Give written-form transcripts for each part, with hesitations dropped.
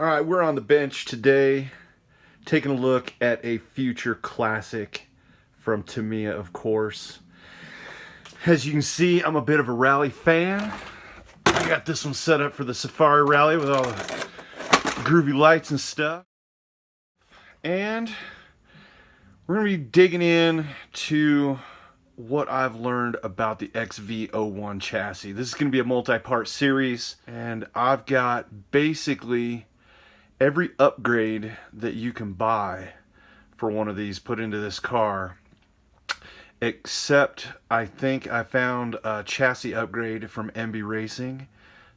All right, we're on the bench today, taking a look at a future classic from Tamiya, of course. As you can see, I'm a bit of a rally fan. I got this one set up for the Safari Rally with all the groovy lights and stuff. And we're going to be digging in to what I've learned about the XV01 chassis. This is going to be a multi-part series, and I've got basically every upgrade that you can buy for one of these put into this car, except I think I found a chassis upgrade from MB Racing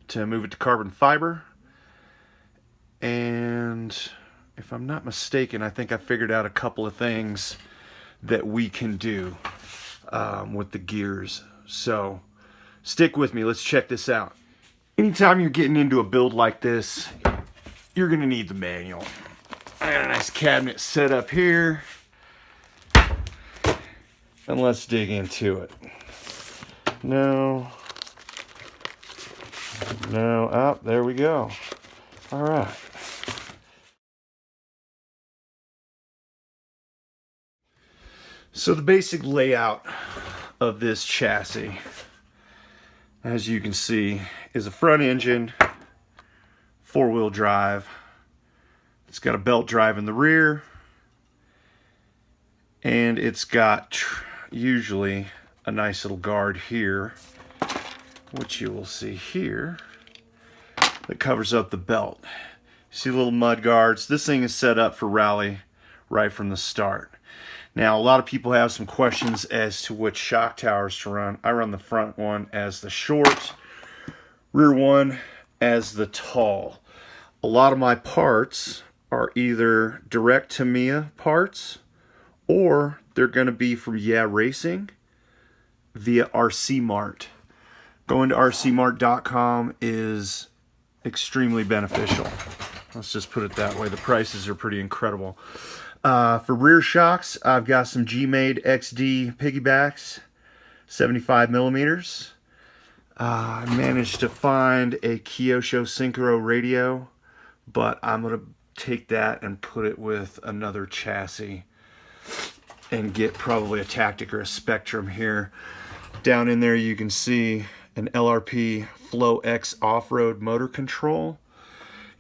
to move it to carbon fiber. And if I'm not mistaken, I think I figured out a couple of things that we can do with the gears. So stick with me, let's check this out. Anytime you're getting into a build like this, you're gonna need the manual. I got a nice cabinet set up here, and let's dig into it. No, oh, there we go. All right. So the basic layout of this chassis, as you can see, is a front engine, four-wheel drive. It's got a belt drive in the rear, and it's got usually a nice little guard here, which you will see here, that covers up the belt. See little mud guards. This thing is set up for rally right from the start. Now, a lot of people have some questions as to which shock towers to run. I run the front one as the short, rear one as the tall. A lot of my parts are either direct Tamiya parts, or they're going to be from Yeah Racing via RC Mart. Going to rcmart.com is extremely beneficial. Let's just put it that way. The prices are pretty incredible. For rear shocks, I've got some G-Made XD piggybacks, 75 millimeters. I managed to find a Kyosho Synchro radio, but I'm going to take that and put it with another chassis and get probably a Tactic or a Spectrum here. Down in there you can see an LRP Flow X off-road motor control.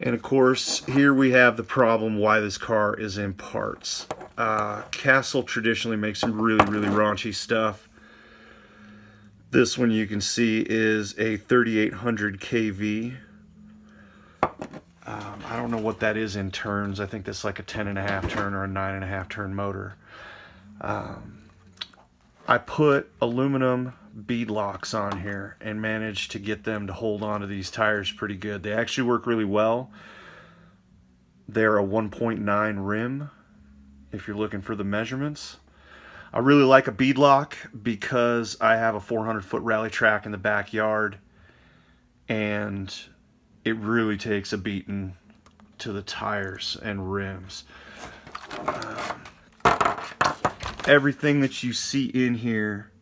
And of course, here we have the problem why this car is in parts. Castle traditionally makes some really raunchy stuff. This one you can see is a 3800 kV. I don't know what that is in turns. I think that's like a 10.5 turn or a 9.5 turn motor. I put aluminum bead locks on here and managed to get them to hold on to these tires pretty good. They actually work really well. They're a 1.9 rim if you're looking for the measurements. I really like a bead lock because I have a 400-foot rally track in the backyard, and it really takes a beating to the tires and rims. Everything that you see in here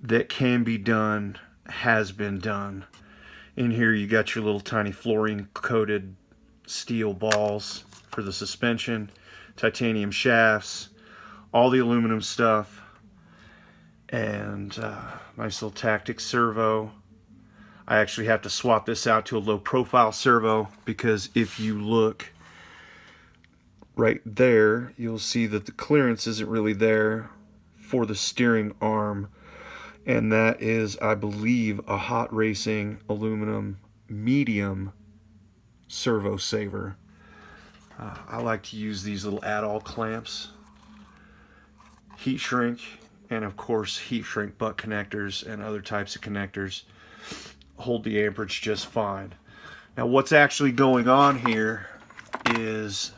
that can be done has been done. In here you got your little tiny fluorine coated steel balls for the suspension, titanium shafts, all the aluminum stuff, and nice little Tactic servo. I actually have to swap this out to a low profile servo because if you look right there, you'll see that the clearance isn't really there for the steering arm, and that is, I believe, a Hot Racing aluminum medium servo saver. I like to use these little add-all clamps, heat shrink, and of course heat shrink butt connectors and other types of connectors hold the amperage just fine. Now what's actually going on here is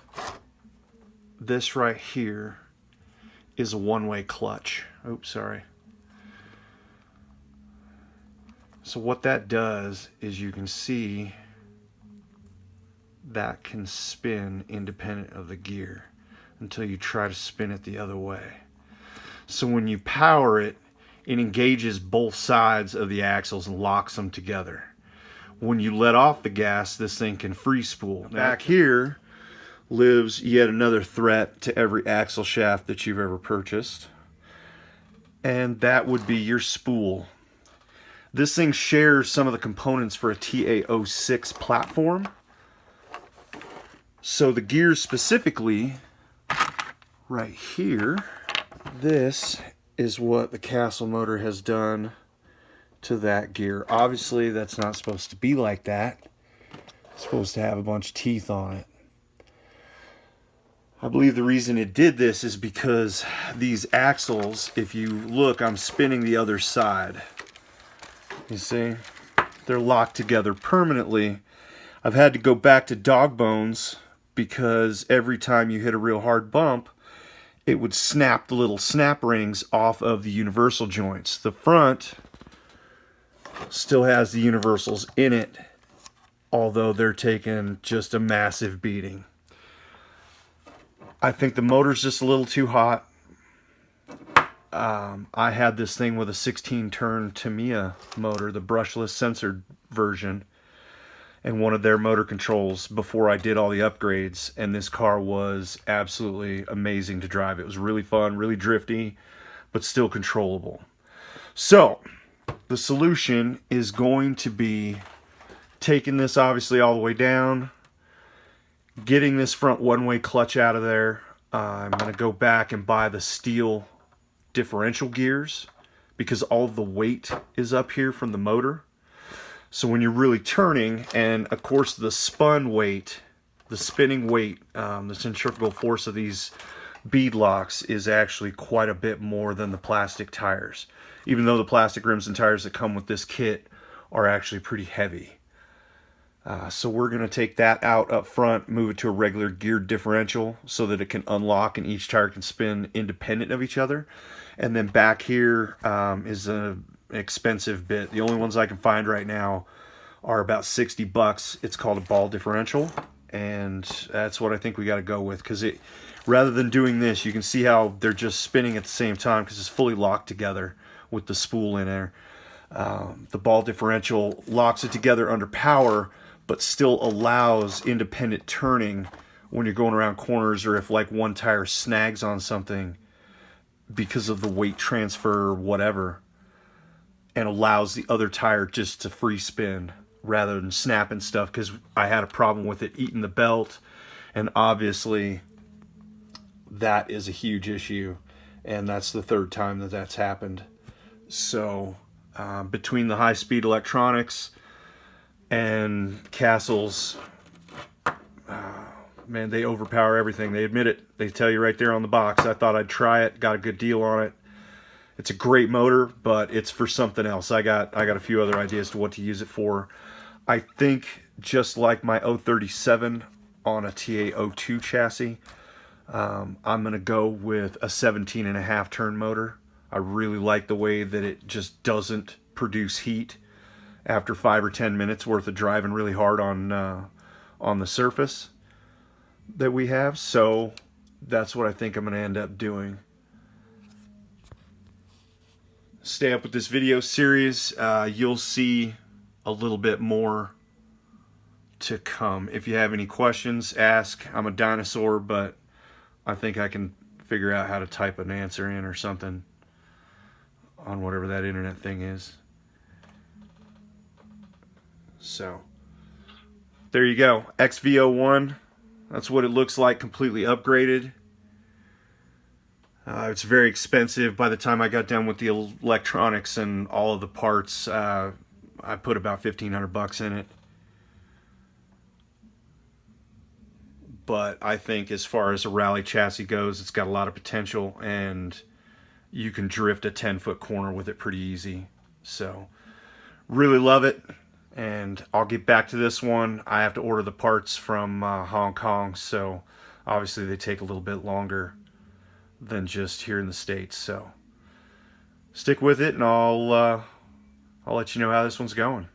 this right here is a one-way clutch. Oops, sorry. So what that does is you can see that can spin independent of the gear until you try to spin it the other way. So when you power it, it engages both sides of the axles and locks them together. when you let off the gas, this thing can free spool. Back here lives yet another threat to every axle shaft that you've ever purchased, and that would be your spool. This thing shares some of the components for a TA06 platform. So the gears specifically, right here, this is what the Castle motor has done to that gear. Obviously, that's not supposed to be like that. It's supposed to have a bunch of teeth on it. I believe the reason it did this is because these axles, if you look, I'm spinning the other side. You see? They're locked together permanently. I've had to go back to dog bones because every time you hit a real hard bump, it would snap the little snap rings off of the universal joints. The front still has the universals in it, although they're taking just a massive beating. I think the motor's just a little too hot. I had this thing with a 16-turn Tamiya motor, the brushless censored version, and one of their motor controls before I did all the upgrades, and this car was absolutely amazing to drive. It was really fun, really drifty, but still controllable. So the solution is going to be taking this obviously all the way down, getting this front one-way clutch out of there. I'm going to go back and buy the steel differential gears because all of the weight is up here from the motor. So when you're really turning, and of course the spun weight, the spinning weight, the centrifugal force of these bead locks is actually quite a bit more than the plastic tires, even though the plastic rims and tires that come with this kit are actually pretty heavy. So we're going to take that out up front, move it to a regular geared differential so that it can unlock and each tire can spin independent of each other. And then back here is an expensive bit. The only ones I can find right now are about 60 bucks. It's called a ball differential, and that's what I think we got to go with, because it, rather than doing this, you can see how they're just spinning at the same time because it's fully locked together with the spool in there. The ball differential locks it together under power, but still allows independent turning when you're going around corners, or if like one tire snags on something because of the weight transfer or whatever, and allows the other tire just to free spin rather than snapping stuff, because I had a problem with it eating the belt, and obviously that is a huge issue, and that's the third time that that's happened. So between the high-speed electronics and Castle's, man, they overpower everything. They admit it. They tell you right there on the box. I thought I'd try it, got a good deal on it. It's a great motor, but it's for something else. I got a few other ideas to what to use it for. I think just like my 037 on a TA02 chassis, I'm going to go with a 17.5 turn motor. I really like the way that it just doesn't produce heat after 5 or 10 minutes worth of driving really hard on the surface that we have. So that's what I think I'm going to end up doing. Stay up with this video series. You'll see a little bit more to come. If you have any questions, ask. I'm a dinosaur, but I think I can figure out how to type an answer in or something on whatever that internet thing is. So there you go, XV01. That's what it looks like, completely upgraded. It's very expensive. By the time I got done with the electronics and all of the parts, I put about 1,500 bucks in it. But I think as far as a rally chassis goes, it's got a lot of potential, and you can drift a 10-foot corner with it pretty easy. So really love it. And I'll get back to this one. I have to order the parts from Hong Kong, so obviously they take a little bit longer than just here in the States. So stick with it, and I'll let you know how this one's going.